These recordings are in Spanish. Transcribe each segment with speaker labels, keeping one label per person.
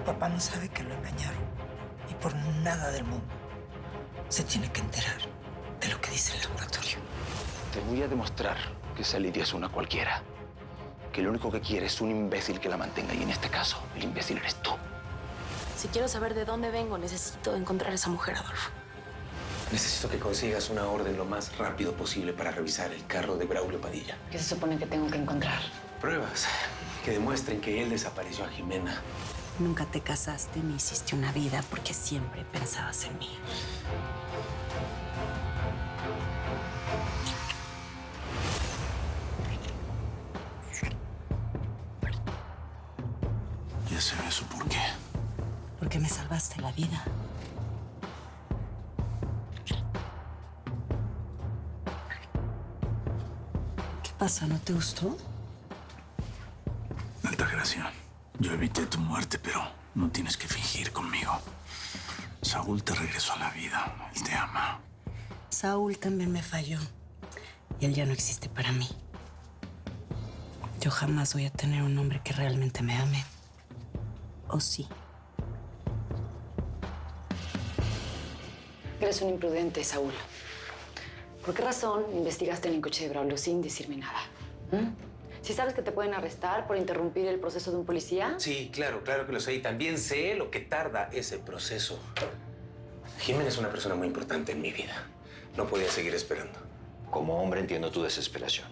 Speaker 1: papá no sabe que lo engañaron. Y por nada del mundo se tiene que enterar de lo que dice el laboratorio.
Speaker 2: Te voy a demostrar que esa Lidia es una cualquiera. Que lo único que quiere es un imbécil que la mantenga. Y en este caso, el imbécil eres tú.
Speaker 3: Si quiero saber de dónde vengo, necesito encontrar a esa mujer, Adolfo.
Speaker 4: Necesito que consigas una orden lo más rápido posible para revisar el carro de Braulio Padilla.
Speaker 5: ¿Qué se supone que tengo que encontrar?
Speaker 4: Pruebas que demuestren que él desapareció a Jimena.
Speaker 6: Nunca te casaste ni hiciste una vida porque siempre pensabas en mí.
Speaker 2: Ya sé eso por qué.
Speaker 6: Porque me salvaste la vida. ¿Qué pasa? ¿No te gustó?
Speaker 2: Altagracia, yo evité tu muerte, pero no tienes que fingir conmigo. Saúl te regresó a la vida. Él te ama.
Speaker 6: Saúl también me falló. Y él ya no existe para mí. Yo jamás voy a tener un hombre que realmente me ame. ¿O sí?
Speaker 5: Eres un imprudente, Saúl. ¿Por qué razón investigaste en el coche de Braulio sin decirme nada? ¿Sí sabes que te pueden arrestar por interrumpir el proceso de un policía?
Speaker 4: Sí, claro que lo sé. Y también sé lo que tarda ese proceso. Jimena es una persona muy importante en mi vida. No podía seguir esperando.
Speaker 7: Como hombre entiendo tu desesperación.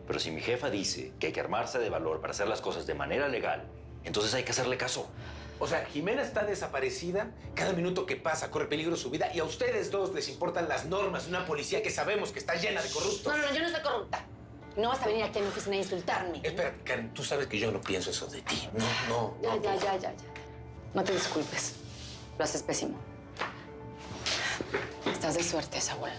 Speaker 7: Pero si mi jefa dice que hay que armarse de valor para hacer las cosas de manera legal, entonces hay que hacerle caso.
Speaker 4: O sea, Jimena está desaparecida. Cada minuto que pasa corre peligro su vida. Y a ustedes dos les importan las normas de una policía que sabemos que está llena de corruptos.
Speaker 5: No, yo no soy corrupta. No vas a venir aquí a mi oficina a insultarme.
Speaker 4: Espera, Karen, tú sabes que yo no pienso eso de ti. No.
Speaker 5: Ya. No te disculpes. Lo haces pésimo. Estás de suerte, Saúl.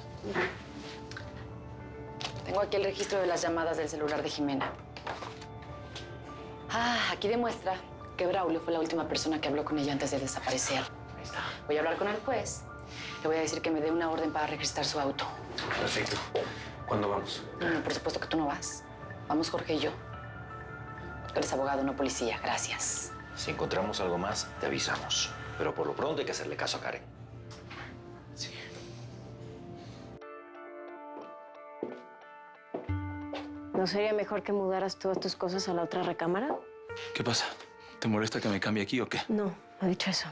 Speaker 5: Tengo aquí el registro de las llamadas del celular de Jimena. Aquí demuestra que Braulio fue la última persona que habló con ella antes de desaparecer.
Speaker 4: Ahí está.
Speaker 5: Voy a hablar con el juez. Le voy a decir que me dé una orden para registrar su auto.
Speaker 4: Perfecto. ¿Cuándo vamos?
Speaker 5: No, por supuesto que tú no vas. Vamos Jorge y yo. Tú eres abogado, no policía. Gracias.
Speaker 7: Si encontramos algo más, te avisamos. Pero por lo pronto hay que hacerle caso a Karen.
Speaker 4: Sí.
Speaker 3: ¿No sería mejor que mudaras todas tus cosas a la otra recámara?
Speaker 2: ¿Qué pasa? ¿Te molesta que me cambie aquí o qué?
Speaker 3: No, no he dicho eso.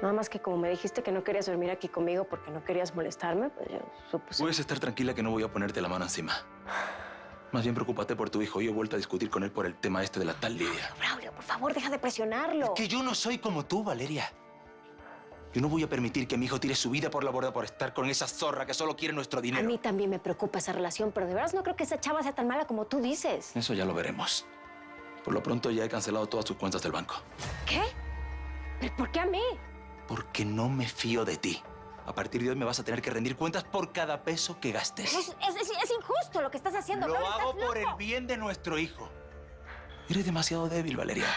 Speaker 3: Nada más que como me dijiste que no querías dormir aquí conmigo porque no querías molestarme, pues yo supuse...
Speaker 2: Puedes estar tranquila que no voy a ponerte la mano encima. Más bien preocúpate por tu hijo. Yo he vuelto a discutir con él por el tema este de la tal Lidia.
Speaker 3: Braulio, por favor, deja de presionarlo.
Speaker 2: Que yo no soy como tú, Valeria. Yo no voy a permitir que mi hijo tire su vida por la borda por estar con esa zorra que solo quiere nuestro
Speaker 3: A
Speaker 2: dinero.
Speaker 3: mí también me preocupa esa relación, pero de veras no creo que esa chava sea tan mala como tú dices.
Speaker 2: Eso ya lo veremos. Por lo pronto ya he cancelado todas tus cuentas del banco.
Speaker 3: ¿Qué? ¿Pero por qué a mí?
Speaker 2: Porque no me fío de ti. A partir de hoy me vas a tener que rendir cuentas por cada peso que gastes.
Speaker 3: Es injusto lo que estás haciendo.
Speaker 2: Lo
Speaker 3: Braulio,
Speaker 2: hago
Speaker 3: estás
Speaker 2: por el
Speaker 3: loco.
Speaker 2: bien de nuestro hijo. Eres demasiado débil, Valeria.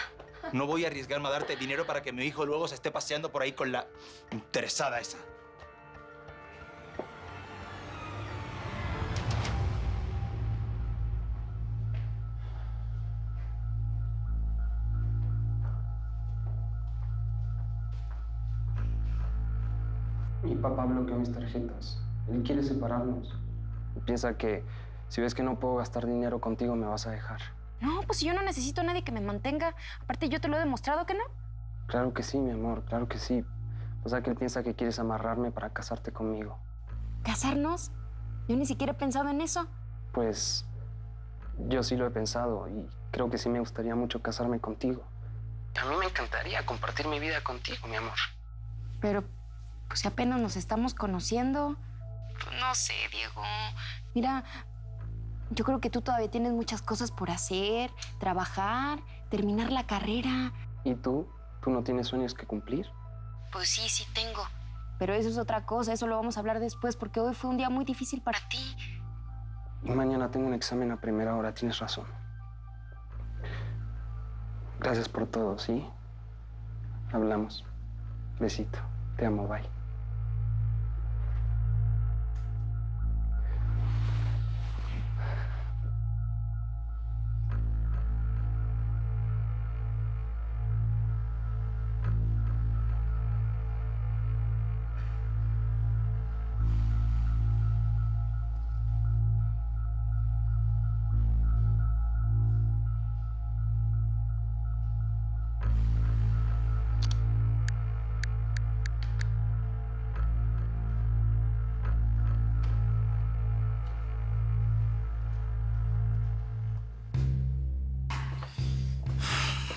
Speaker 2: No voy a arriesgarme a darte dinero para que mi hijo luego se esté paseando por ahí con la interesada esa.
Speaker 8: Mi papá bloqueó mis tarjetas. Él quiere separarnos. Piensa que si ves que no puedo gastar dinero contigo, me vas a dejar.
Speaker 9: No, pues yo no necesito a nadie que me mantenga. Aparte, yo te lo he demostrado que no.
Speaker 8: Claro que sí, mi amor, claro que sí. O sea que él piensa que quieres amarrarme para casarte conmigo.
Speaker 9: ¿Casarnos? Yo ni siquiera he pensado en eso.
Speaker 8: Pues yo sí lo he pensado y creo que sí me gustaría mucho casarme contigo. A mí me encantaría compartir mi vida contigo, mi amor.
Speaker 9: Pero, pues si apenas nos estamos conociendo. Pues no sé, Diego. Mira, yo creo que tú todavía tienes muchas cosas por hacer, trabajar, terminar la carrera.
Speaker 8: ¿Y tú? ¿Tú no tienes sueños que cumplir?
Speaker 9: Pues sí, sí tengo. Pero eso es otra cosa, eso lo vamos a hablar después, porque hoy fue un día muy difícil para ti.
Speaker 8: Y mañana tengo un examen a primera hora, tienes razón. Gracias por todo, ¿sí? Hablamos. Besito. Te amo, bye.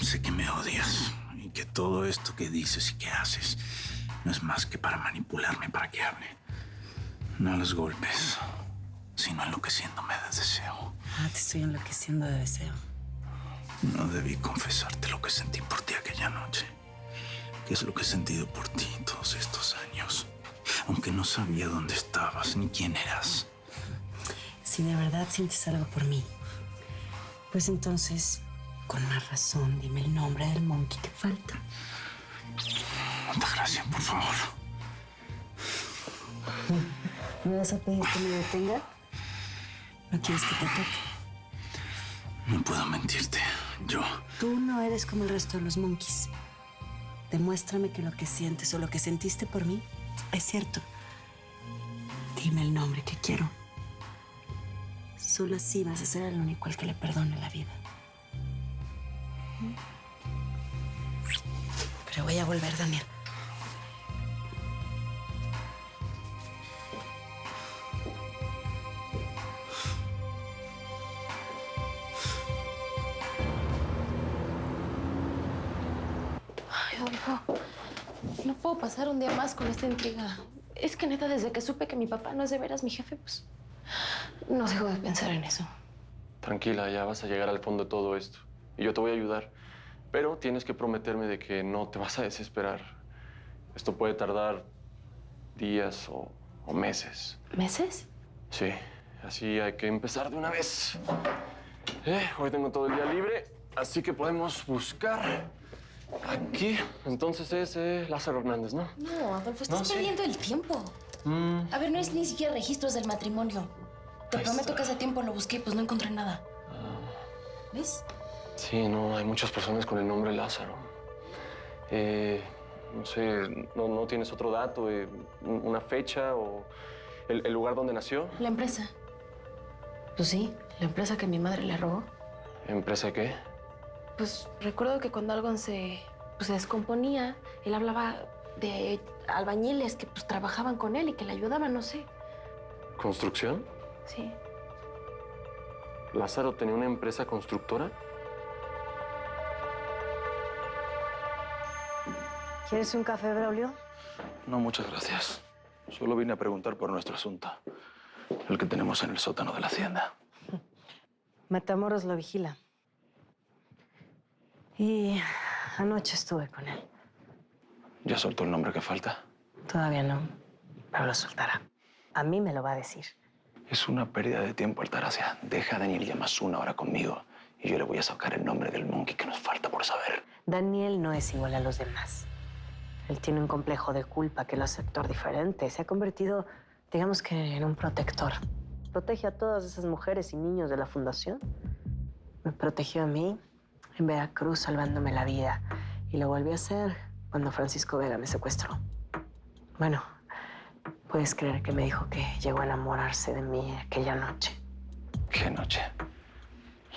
Speaker 2: Sé que me odias y que todo esto que dices y que haces no es más que para manipularme, para que hable. No a los golpes, sino enloqueciéndome de deseo.
Speaker 6: Ah, te estoy enloqueciendo de deseo.
Speaker 2: No debí confesarte lo que sentí por ti aquella noche. Que es lo que he sentido por ti todos estos años. Aunque no sabía dónde estabas ni quién eras.
Speaker 6: Si de verdad sientes algo por mí, pues entonces, con más razón, dime el nombre del monkey que falta.
Speaker 2: Altagracia, por favor.
Speaker 6: ¿Me vas a pedir que me detenga? ¿No quieres que te toque?
Speaker 2: No puedo mentirte.
Speaker 6: Tú no eres como el resto de los monkeys. Demuéstrame que lo que sientes o lo que sentiste por mí es cierto. Dime el nombre que quiero. Solo así vas a ser el único al que le perdone la vida. Pero voy a volver, Daniel.
Speaker 3: Ay, Adolfo, no puedo pasar un día más con esta intriga. Es que neta, desde que supe que mi papá no es de veras mi jefe, pues no dejo de pensar en eso.
Speaker 8: Tranquila, ya vas a llegar al fondo de todo esto. Y yo te voy a ayudar. Pero tienes que prometerme de que no te vas a desesperar. Esto puede tardar días o meses.
Speaker 3: ¿Meses?
Speaker 8: Sí, así hay que empezar de una vez. Hoy tengo todo el día libre, así que podemos buscar aquí. Entonces es Lázaro Hernández, ¿no?
Speaker 10: No, Adolfo, estás
Speaker 8: No, sí.
Speaker 10: perdiendo el tiempo. A ver, no es ni siquiera registros del matrimonio. Te
Speaker 8: Ahí
Speaker 10: prometo
Speaker 8: está.
Speaker 10: que hace tiempo lo busqué y pues no encontré nada. ¿Ves?
Speaker 8: Sí, no, hay muchas personas con el nombre Lázaro. No sé, ¿no tienes otro dato? ¿Una fecha o el lugar donde nació?
Speaker 3: La empresa. Pues sí, la empresa que mi madre le robó.
Speaker 8: ¿Empresa qué?
Speaker 3: Pues recuerdo que cuando algo se descomponía, él hablaba de albañiles que pues trabajaban con él y que le ayudaban, no sé.
Speaker 8: ¿Construcción?
Speaker 3: Sí.
Speaker 8: ¿Lázaro tenía una empresa constructora?
Speaker 6: ¿Quieres un café, Braulio?
Speaker 2: No, muchas gracias. Solo vine a preguntar por nuestro asunto. El que tenemos en el sótano de la hacienda.
Speaker 6: Matamoros lo vigila. Y anoche estuve con él.
Speaker 2: ¿Ya soltó el nombre que falta?
Speaker 6: Todavía no, pero lo soltará. A mí me lo va a decir.
Speaker 2: Es una pérdida de tiempo, Altagracia. Deja a Daniel Llamas una hora conmigo y yo le voy a sacar el nombre del monkey que nos falta por saber.
Speaker 6: Daniel no es igual a los demás. Él tiene un complejo de culpa que lo hace actuar diferente. Se ha convertido, digamos que, en un protector. Protege a todas esas mujeres y niños de la fundación. Me protegió a mí en Veracruz salvándome la vida. Y lo volvió a hacer cuando Francisco Vega me secuestró. Bueno, puedes creer que me dijo que llegó a enamorarse de mí aquella noche.
Speaker 2: ¿Qué noche?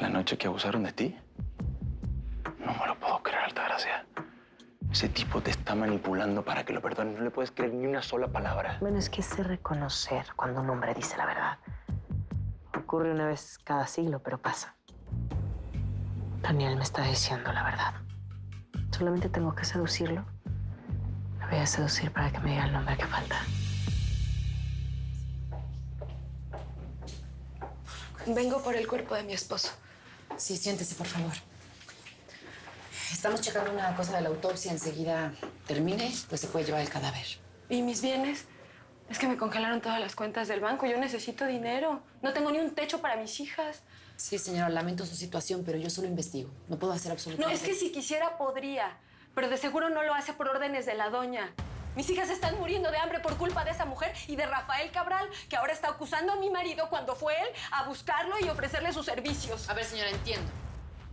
Speaker 2: ¿La noche que abusaron de ti? No me lo puedo creer, Altagracia. Ese tipo te está manipulando para que lo perdones. No le puedes creer ni una sola palabra.
Speaker 6: Bueno, es que sé reconocer cuando un hombre dice la verdad. Ocurre una vez cada siglo, pero pasa. Daniel me está diciendo la verdad. Solamente tengo que seducirlo. Lo voy a seducir para que me diga el nombre que falta.
Speaker 3: Vengo por el cuerpo de mi esposo.
Speaker 5: Sí, siéntese, por favor. Estamos checando una cosa de la autopsia. Enseguida termine, pues se puede llevar el cadáver.
Speaker 3: ¿Y mis bienes? Es que me congelaron todas las cuentas del banco. Yo necesito dinero. No tengo ni un techo para mis hijas.
Speaker 5: Sí, señora, lamento su situación, pero yo solo investigo. No puedo hacer
Speaker 3: No,
Speaker 5: absolutamente
Speaker 3: es que si quisiera podría. Pero de seguro no lo hace por órdenes de la doña. Mis hijas están muriendo de hambre por culpa de esa mujer y de Rafael Cabral, que ahora está acusando a mi marido cuando fue él a buscarlo y ofrecerle sus servicios.
Speaker 5: A ver, señora, entiendo.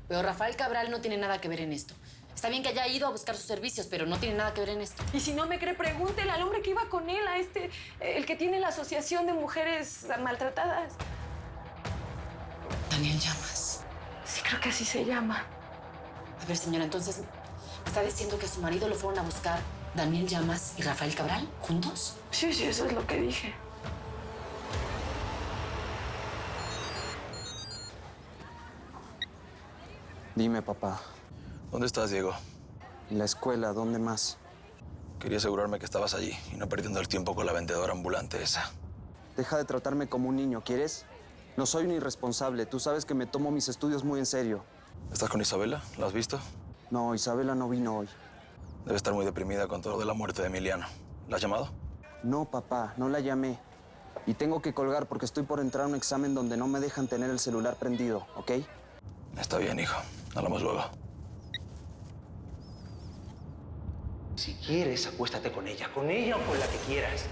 Speaker 5: Pero Rafael Cabral no tiene nada que ver en esto. Está bien que haya ido a buscar sus servicios, pero no tiene nada que ver en esto.
Speaker 3: Y si no me cree, pregúntele al hombre que iba con él, a el que tiene la Asociación de Mujeres Maltratadas.
Speaker 5: Daniel Llamas.
Speaker 3: Sí, creo que así se llama.
Speaker 5: A ver, señora, entonces, ¿me está diciendo que a su marido lo fueron a buscar Daniel Llamas y Rafael Cabral juntos?
Speaker 3: Sí, eso es lo que dije.
Speaker 8: Dime, papá.
Speaker 11: ¿Dónde estás, Diego?
Speaker 12: En la escuela, ¿dónde más?
Speaker 11: Quería asegurarme que estabas allí y no perdiendo el tiempo con la vendedora ambulante esa.
Speaker 12: Deja de tratarme como un niño, ¿quieres? No soy un irresponsable. Tú sabes que me tomo mis estudios muy en serio.
Speaker 11: ¿Estás con Isabela? ¿La has visto?
Speaker 12: No, Isabela no vino hoy.
Speaker 11: Debe estar muy deprimida con todo lo de la muerte de Emiliano. ¿La has llamado?
Speaker 12: No, papá, no la llamé. Y tengo que colgar porque estoy por entrar a un examen donde no me dejan tener el celular prendido, ¿ok?
Speaker 11: Está bien, hijo. Hablamos luego.
Speaker 2: Si quieres, acuéstate con ella o con la que quieras.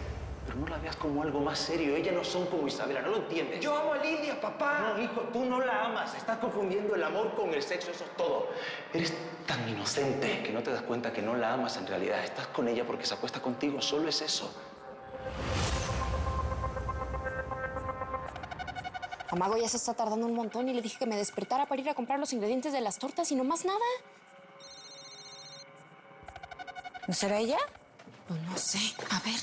Speaker 2: Pero no la veas como algo más serio. Ellas no son como Isabela, ¿no lo entiendes?
Speaker 4: Yo amo a Lidia, papá.
Speaker 2: No, hijo, tú no la amas. Estás confundiendo el amor con el sexo, eso es todo. Eres tan inocente que no te das cuenta que no la amas en realidad. Estás con ella porque se acuesta contigo, solo es eso.
Speaker 9: Amago ya se está tardando un montón y le dije que me despertara para ir a comprar los ingredientes de las tortas y no más nada. ¿No será ella? Pues no sé. A ver.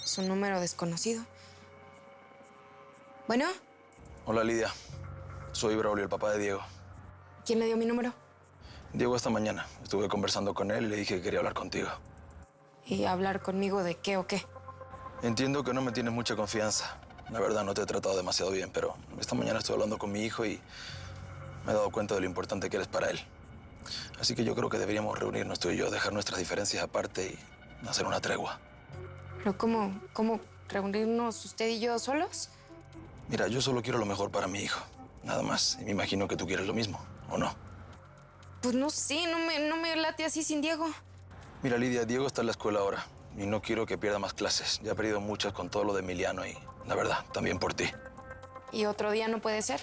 Speaker 9: Es un número desconocido. ¿Bueno?
Speaker 11: Hola, Lidia. Soy Braulio, el papá de Diego.
Speaker 9: ¿Quién le dio mi número?
Speaker 11: Diego esta mañana. Estuve conversando con él y le dije que quería hablar contigo.
Speaker 9: ¿Y hablar conmigo de qué o qué?
Speaker 11: Entiendo que no me tienes mucha confianza. La verdad, no te he tratado demasiado bien, pero esta mañana estuve hablando con mi hijo y me he dado cuenta de lo importante que eres para él. Así que yo creo que deberíamos reunirnos tú y yo, dejar nuestras diferencias aparte y hacer una tregua.
Speaker 9: ¿Pero cómo reunirnos usted y yo solos?
Speaker 11: Mira, yo solo quiero lo mejor para mi hijo, nada más. Y me imagino que tú quieres lo mismo, ¿o no?
Speaker 9: Pues no sé, no me late así sin Diego.
Speaker 11: Mira, Lidia, Diego está en la escuela ahora y no quiero que pierda más clases. Ya ha perdido muchas con todo lo de Emiliano y, la verdad, también por ti.
Speaker 9: ¿Y otro día no puede ser?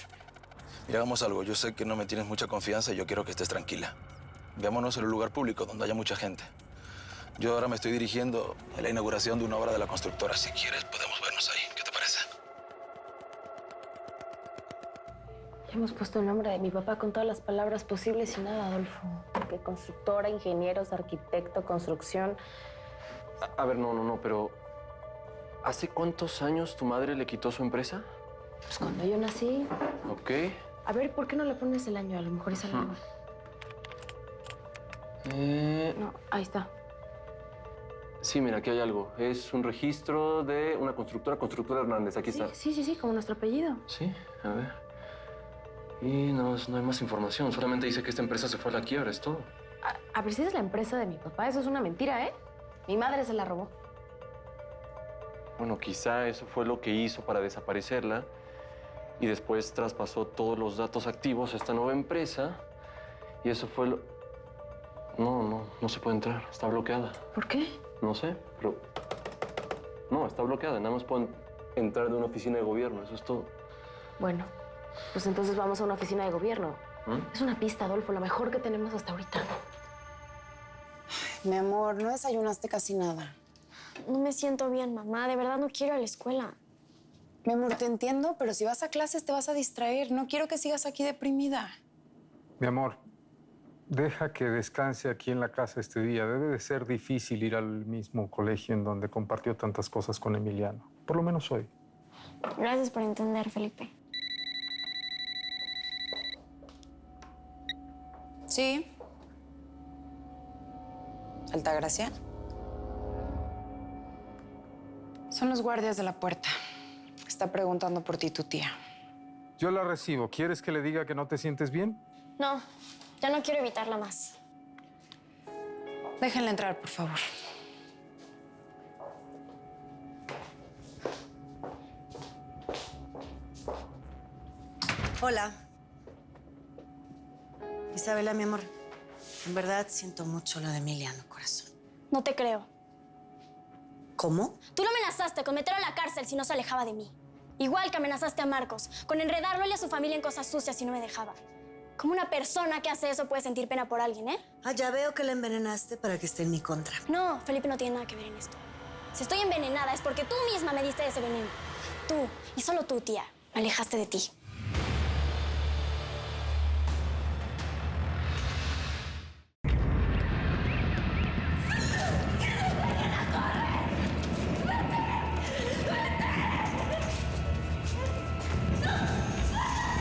Speaker 11: Mira, hagamos algo. Yo sé que no me tienes mucha confianza y yo quiero que estés tranquila. Veámonos en un lugar público donde haya mucha gente. Yo ahora me estoy dirigiendo a la inauguración de una obra de la constructora. Si quieres, podemos vernos ahí. ¿Qué te parece?
Speaker 6: Ya hemos puesto el nombre de mi papá con todas las palabras posibles y nada, Adolfo. Que constructora, ingenieros, arquitecto, construcción.
Speaker 8: A ver, no, pero... ¿Hace cuántos años tu madre le quitó su empresa?
Speaker 6: Pues cuando yo nací.
Speaker 8: Ok.
Speaker 6: A ver, ¿por qué no le pones el año? A lo mejor es el año. No, ahí está.
Speaker 8: Sí, mira, aquí hay algo. Es un registro de una constructora Hernández. Aquí está.
Speaker 6: Sí, como nuestro apellido.
Speaker 8: Sí, a ver. Y no hay más información. Solamente dice que esta empresa se fue a la quiebra, es todo.
Speaker 6: A ver si es la empresa de mi papá. Eso es una mentira, ¿eh? Mi madre se la robó.
Speaker 8: Bueno, quizá eso fue lo que hizo para desaparecerla y después traspasó todos los datos activos a esta nueva empresa y eso fue lo... No se puede entrar. Está bloqueada.
Speaker 6: ¿Por qué?
Speaker 8: No sé, pero... No, está bloqueada. Nada más pueden entrar de una oficina de gobierno. Eso es todo.
Speaker 6: Bueno, pues entonces vamos a una oficina de gobierno. Es una pista, Adolfo, la mejor que tenemos hasta ahorita.
Speaker 5: Mi amor, no desayunaste casi nada.
Speaker 13: No me siento bien, mamá. De verdad no quiero ir a la escuela.
Speaker 5: Mi amor, te entiendo, pero si vas a clases te vas a distraer. No quiero que sigas aquí deprimida.
Speaker 14: Mi amor, deja que descanse aquí en la casa este día. Debe de ser difícil ir al mismo colegio en donde compartió tantas cosas con Emiliano. Por lo menos hoy.
Speaker 13: Gracias por entender, Felipe.
Speaker 5: Sí. ¿Altagracia? Son los guardias de la puerta. Está preguntando por ti tu tía.
Speaker 14: Yo la recibo. ¿Quieres que le diga que no te sientes bien?
Speaker 13: No, ya no quiero evitarla más.
Speaker 5: Déjenla entrar, por favor.
Speaker 15: Hola. Isabela, mi amor. En verdad siento mucho lo de Emiliano, corazón.
Speaker 13: No te creo.
Speaker 15: ¿Cómo?
Speaker 13: Tú lo amenazaste con meterlo a la cárcel si no se alejaba de mí. Igual que amenazaste a Marcos, con enredarlo y a su familia en cosas sucias si no me dejaba. ¿Cómo una persona que hace eso puede sentir pena por alguien, eh?
Speaker 15: Ah, ya veo que la envenenaste para que esté en mi contra.
Speaker 13: No, Felipe no tiene nada que ver en esto. Si estoy envenenada es porque tú misma me diste ese veneno. Tú, y solo tú, tía, me alejaste de ti.